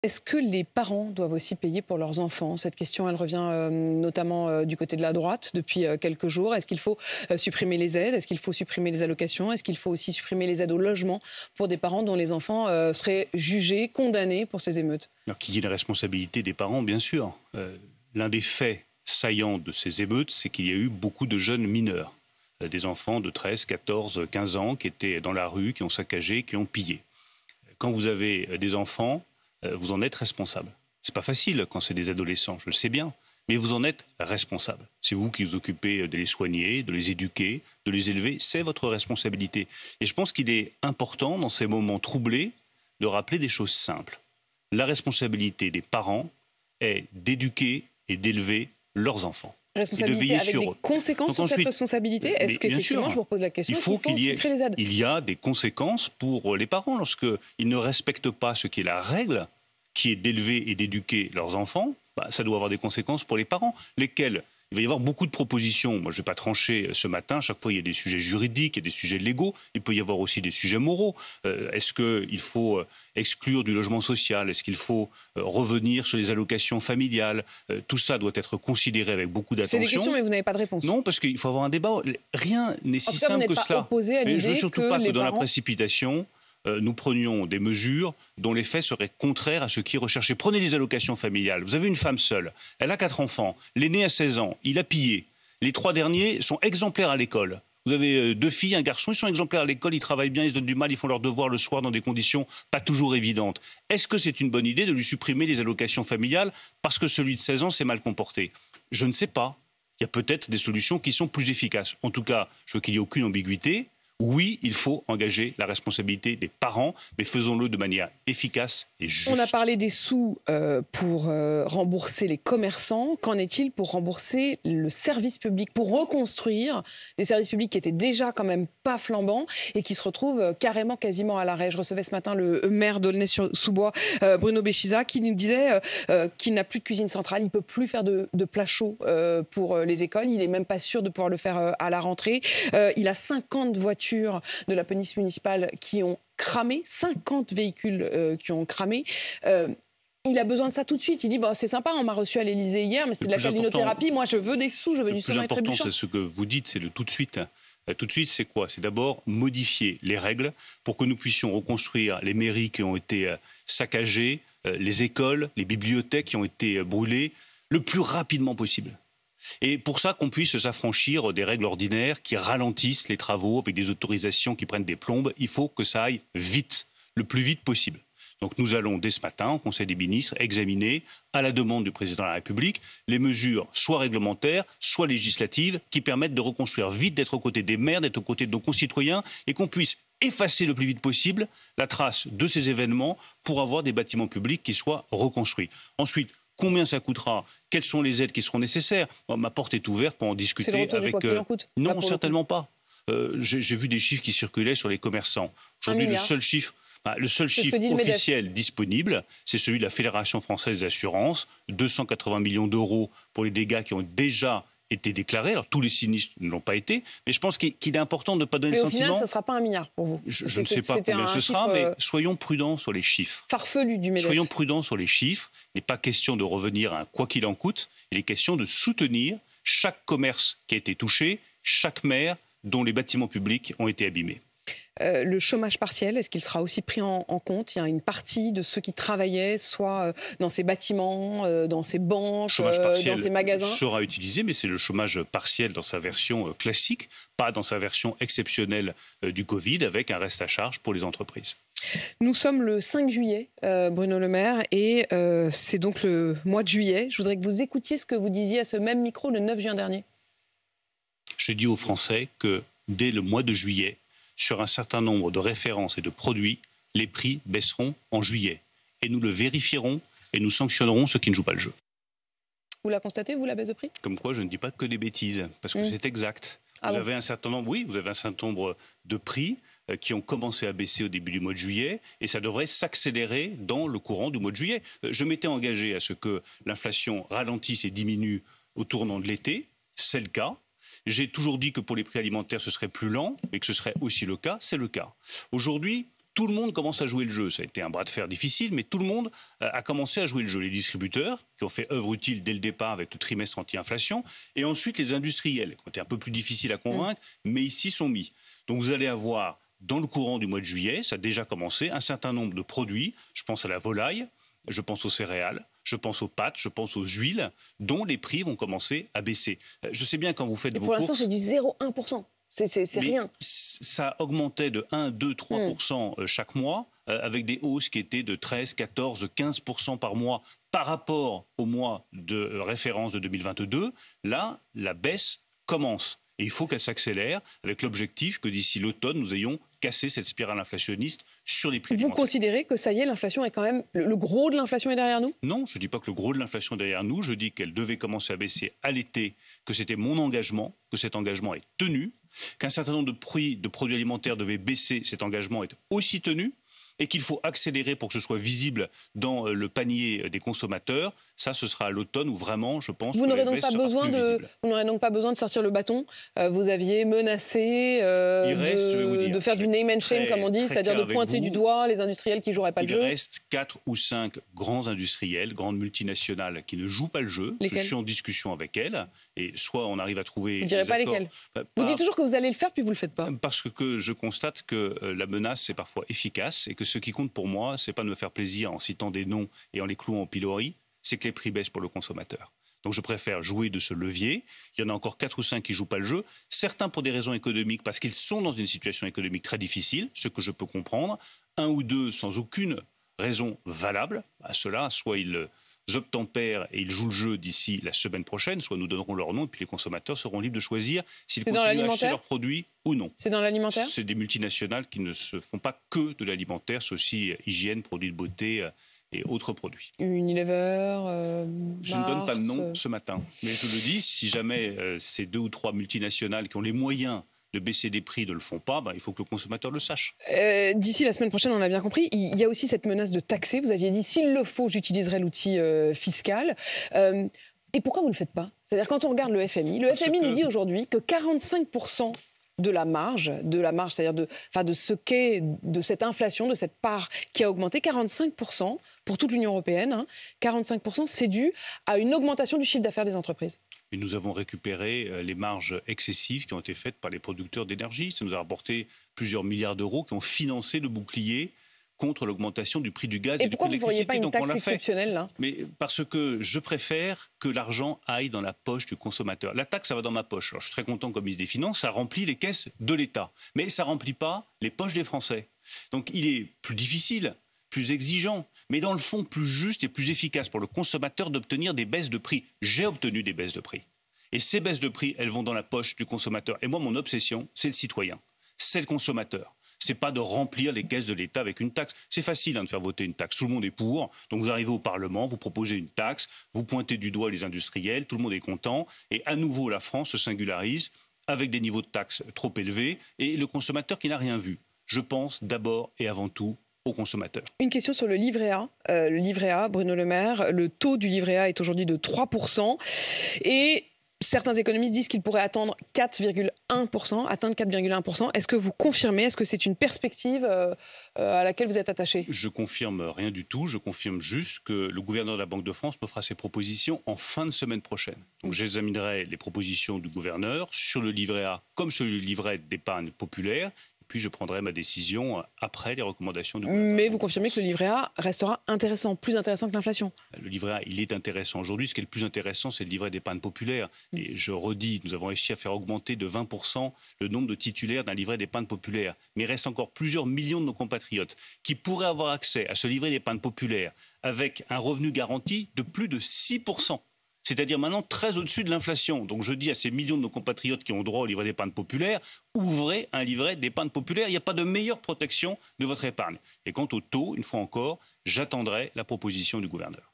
Est-ce que les parents doivent aussi payer pour leurs enfants? Cette question, elle revient notamment du côté de la droite depuis quelques jours. Est-ce qu'il faut supprimer les aides? Est-ce qu'il faut supprimer les allocations? Est-ce qu'il faut aussi supprimer les aides au logement pour des parents dont les enfants seraient jugés, condamnés pour ces émeutes? Alors qu'il y ait une responsabilité des parents, bien sûr. L'un des faits saillants de ces émeutes, c'est qu'il y a eu beaucoup de jeunes mineurs, des enfants de 13, 14, 15 ans qui étaient dans la rue, qui ont saccagé, qui ont pillé. Quand vous avez des enfants, vous en êtes responsable. C'est pas facile quand c'est des adolescents, je le sais bien, mais vous en êtes responsable. C'est vous qui vous occupez de les soigner, de les éduquer, de les élever, c'est votre responsabilité. Et je pense qu'il est important, dans ces moments troublés, de rappeler des choses simples. La responsabilité des parents est d'éduquer et d'élever leurs enfants. Et de Responsabilité veiller avec sur des eux. conséquences Donc sur cette ensuite, responsabilité? mais Est-ce bien qu'effectivement, sûr, je vous repose la question, il faut qu'il y ait, supprimer les aides? il y a des conséquences pour les parents lorsqu'ils ne respectent pas ce qui est la règle, qui est d'élever et d'éduquer leurs enfants. Ça doit avoir des conséquences pour les parents, lesquelles il va y avoir beaucoup de propositions. Moi, je ne vais pas trancher ce matin. Chaque fois, il y a des sujets juridiques, il y a des sujets légaux. Il peut y avoir aussi des sujets moraux. Est-ce qu'il faut exclure du logement social? Est-ce qu'il faut revenir sur les allocations familiales? Tout ça doit être considéré avec beaucoup C'est des questions, d'attention. mais vous n'avez pas de réponse. Non, parce qu'il faut avoir un débat. Rien n'est En si tout cas, vous simple n'êtes que pas cela. opposé à Et je ne veux l'idée surtout que pas que les dans la parents... précipitation, nous prenions des mesures dont l'effet serait contraire à ce qui est recherché. Prenez les allocations familiales. Vous avez une femme seule, elle a 4 enfants, l'aîné a 16 ans, il a pillé. Les 3 derniers sont exemplaires à l'école. Vous avez 2 filles, un garçon, ils sont exemplaires à l'école, ils travaillent bien, ils se donnent du mal, ils font leurs devoirs le soir dans des conditions pas toujours évidentes. Est-ce que c'est une bonne idée de lui supprimer les allocations familiales parce que celui de 16 ans s'est mal comporté? Je ne sais pas. Il y a peut-être des solutions qui sont plus efficaces. En tout cas, je veux qu'il n'y ait aucune ambiguïté. Oui, il faut engager la responsabilité des parents, mais faisons-le de manière efficace et juste. On a parlé des sous pour rembourser les commerçants. Qu'en est-il pour rembourser le service public, pour reconstruire des services publics qui étaient déjà quand même pas flambants et qui se retrouvent carrément quasiment à l'arrêt? Je recevais ce matin le maire d'Aulnay-sous-Bois, Bruno Béchiza, qui nous disait qu'il n'a plus de cuisine centrale, il ne peut plus faire de plats chauds pour les écoles. Il n'est même pas sûr de pouvoir le faire à la rentrée. Il a 50 voitures de la police municipale qui ont cramé, 50 véhicules qui ont cramé. Il a besoin de ça tout de suite. Il dit c'est sympa, on m'a reçu à l'Élysée hier, mais c'est de la calinothérapie. Moi, je veux des sous, je veux du sang et trébuchant. Le plus important, c'est ce que vous dites, c'est le tout de suite. Tout de suite, c'est quoi? C'est d'abord modifier les règles pour que nous puissions reconstruire les mairies qui ont été saccagées, les écoles, les bibliothèques qui ont été brûlées, le plus rapidement possible. Et pour ça, qu'on puisse s'affranchir des règles ordinaires qui ralentissent les travaux avec des autorisations qui prennent des plombes, il faut que ça aille vite, le plus vite possible. Donc nous allons, dès ce matin, au Conseil des ministres, examiner, à la demande du Président de la République, les mesures soit réglementaires, soit législatives, qui permettent de reconstruire vite, d'être aux côtés des maires, d'être aux côtés de nos concitoyens, et qu'on puisse effacer le plus vite possible la trace de ces événements pour avoir des bâtiments publics qui soient reconstruits. Ensuite, combien ça coûtera? Quelles sont les aides qui seront nécessaires? Ma porte est ouverte pour en discuter avec... Non, certainement pas. J'ai vu des chiffres qui circulaient sur les commerçants. Aujourd'hui, le seul chiffre officiel disponible, c'est celui de la Fédération française d'assurance, 280 millions d'euros pour les dégâts qui ont déjà été déclarés. Alors, tous les sinistres ne l'ont pas été, mais je pense qu'il est important de ne pas donner le sentiment... Au final, ça ne sera pas 1 milliard pour vous. Je ne sais pas combien ce sera, mais soyons prudents sur les chiffres. Farfelu du MEDEF. Soyons prudents sur les chiffres. Il n'est pas question de revenir à un quoi qu'il en coûte. Il est question de soutenir chaque commerce qui a été touché, chaque maire dont les bâtiments publics ont été abîmés. Le chômage partiel, est-ce qu'il sera aussi pris en compte? Il y a une partie de ceux qui travaillaient, soit dans ces bâtiments, dans ces banques, dans ces magasins. Le chômage partiel sera utilisé, mais c'est le chômage partiel dans sa version classique, pas dans sa version exceptionnelle du Covid, avec un reste à charge pour les entreprises. Nous sommes le 5 juillet, Bruno Le Maire, et c'est donc le mois de juillet. Je voudrais que vous écoutiez ce que vous disiez à ce même micro le 9 juin dernier. Je dis aux Français que dès le mois de juillet, sur un certain nombre de références et de produits, les prix baisseront en juillet. Et nous le vérifierons et nous sanctionnerons ceux qui ne jouent pas le jeu. Vous la constatez, vous, la baisse de prix? Comme quoi, je ne dis pas que des bêtises, parce que c'est exact. Vous avez un certain nombre de prix qui ont commencé à baisser au début du mois de juillet, et ça devrait s'accélérer dans le courant du mois de juillet. Je m'étais engagé à ce que l'inflation ralentisse et diminue au tournant de l'été. C'est le cas. J'ai toujours dit que pour les prix alimentaires, ce serait plus lent et que ce serait aussi le cas. C'est le cas. Aujourd'hui, tout le monde commence à jouer le jeu. Ça a été un bras de fer difficile, mais tout le monde a commencé à jouer le jeu. Les distributeurs, qui ont fait œuvre utile dès le départ avec le trimestre anti-inflation, et ensuite les industriels, qui ont été un peu plus difficiles à convaincre, mais ils s'y sont mis. Donc vous allez avoir, dans le courant du mois de juillet, ça a déjà commencé, un certain nombre de produits, je pense à la volaille, je pense aux céréales, je pense aux pâtes, je pense aux huiles, dont les prix vont commencer à baisser. Je sais bien quand vous faites vos courses... Pour l'instant, c'est du 0,1%. C'est rien. Ça augmentait de 1, 2, 3% chaque mois, avec des hausses qui étaient de 13, 14, 15% par mois par rapport au mois de référence de 2022. Là, la baisse commence. Et il faut qu'elle s'accélère avec l'objectif que d'ici l'automne, nous ayons cassé cette spirale inflationniste sur les prix alimentaires. Vous considérez que ça y est, l'inflation est quand même... Le gros de l'inflation est derrière nous? Non, je ne dis pas que le gros de l'inflation est derrière nous. Je dis qu'elle devait commencer à baisser à l'été, que c'était mon engagement, que cet engagement est tenu, qu'un certain nombre de prix de produits alimentaires devaient baisser, cet engagement est aussi tenu, et qu'il faut accélérer pour que ce soit visible dans le panier des consommateurs. Ça, ce sera à l'automne où vraiment, je pense, vous n'aurez donc pas besoin de sortir le bâton. Vous aviez menacé de faire du name and shame, comme on dit, c'est-à-dire de pointer du doigt les industriels qui ne joueraient pas le jeu. Il reste 4 ou 5 grands industriels, grandes multinationales qui ne jouent pas le jeu. Lesquels? Je suis en discussion avec elles, et soit on arrive à trouver... Vous ne direz pas lesquels? Vous dites toujours que vous allez le faire, puis vous ne le faites pas. Parce que je constate que la menace est parfois efficace, et que ce qui compte pour moi, ce n'est pas de me faire plaisir en citant des noms et en les clouant en pilori, c'est que les prix baissent pour le consommateur. Donc je préfère jouer de ce levier. Il y en a encore 4 ou 5 qui ne jouent pas le jeu. Certains pour des raisons économiques, parce qu'ils sont dans une situation économique très difficile, ce que je peux comprendre. 1 ou 2 sans aucune raison valable. À cela, soit ils obtempèrent et ils jouent le jeu d'ici la semaine prochaine, soit nous donnerons leur nom et puis les consommateurs seront libres de choisir s'ils continuent à acheter leurs produits ou non. C'est dans l'alimentaire? C'est des multinationales qui ne se font pas que de l'alimentaire, c'est aussi hygiène, produits de beauté et autres produits. Unilever, je ne donne pas de nom ce matin, mais je le dis, si jamais ces 2 ou 3 multinationales qui ont les moyens de baisser des prix ne le font pas, il faut que le consommateur le sache. D'ici la semaine prochaine, on a bien compris, il y a aussi cette menace de taxer. Vous aviez dit, s'il le faut, j'utiliserai l'outil fiscal. Et pourquoi vous ne le faites pas? C'est-à-dire, quand on regarde le FMI, nous dit aujourd'hui que 45% de la marge, c'est-à-dire de ce qu'est, de cette inflation, de cette part qui a augmenté, 45% pour toute l'Union européenne, 45% c'est dû à une augmentation du chiffre d'affaires des entreprises. Et nous avons récupéré les marges excessives qui ont été faites par les producteurs d'énergie. Ça nous a rapporté plusieurs milliards d'euros qui ont financé le bouclier contre l'augmentation du prix du gaz et du prix de l'électricité. Et pourquoi vous ne feriez pas une taxe exceptionnelle là? Mais parce que je préfère que l'argent aille dans la poche du consommateur. La taxe, ça va dans ma poche. Alors, je suis très content comme ministre des Finances, ça remplit les caisses de l'État. Mais ça ne remplit pas les poches des Français. Donc il est plus difficile, plus exigeant, mais dans le fond plus juste et plus efficace pour le consommateur d'obtenir des baisses de prix. J'ai obtenu des baisses de prix. Et ces baisses de prix, elles vont dans la poche du consommateur. Et moi, mon obsession, c'est le citoyen, c'est le consommateur. C'est pas de remplir les caisses de l'État avec une taxe. C'est facile de faire voter une taxe. Tout le monde est pour. Donc vous arrivez au Parlement, vous proposez une taxe, vous pointez du doigt les industriels, tout le monde est content. Et à nouveau, la France se singularise avec des niveaux de taxes trop élevés et le consommateur qui n'a rien vu. Je pense d'abord et avant tout aux consommateurs. Une question sur le livret A. Le livret A, Bruno Le Maire, le taux du livret A est aujourd'hui de 3%. Et certains économistes disent qu'il pourrait atteindre 4,1%. Est-ce que vous confirmez? Est-ce que c'est une perspective à laquelle vous êtes attaché? Je confirme rien du tout. Je confirme juste que le gouverneur de la Banque de France me fera ses propositions en fin de semaine prochaine. Donc j'examinerai les propositions du gouverneur sur le livret A comme sur le livret d'épargne populaire. Puis je prendrai ma décision après les recommandations du gouvernement. Mais vous confirmez que le livret A restera intéressant, plus intéressant que l'inflation? Le livret A, il est intéressant aujourd'hui. Ce qui est le plus intéressant, c'est le livret d'épargne populaire. Et je redis, nous avons réussi à faire augmenter de 20% le nombre de titulaires d'un livret d'épargne populaire. Mais il reste encore plusieurs millions de nos compatriotes qui pourraient avoir accès à ce livret d'épargne populaire avec un revenu garanti de plus de 6%. C'est-à-dire maintenant très au-dessus de l'inflation. Donc je dis à ces millions de nos compatriotes qui ont droit au livret d'épargne populaire, ouvrez un livret d'épargne populaire. Il n'y a pas de meilleure protection de votre épargne. Et quant au taux, une fois encore, j'attendrai la proposition du gouverneur.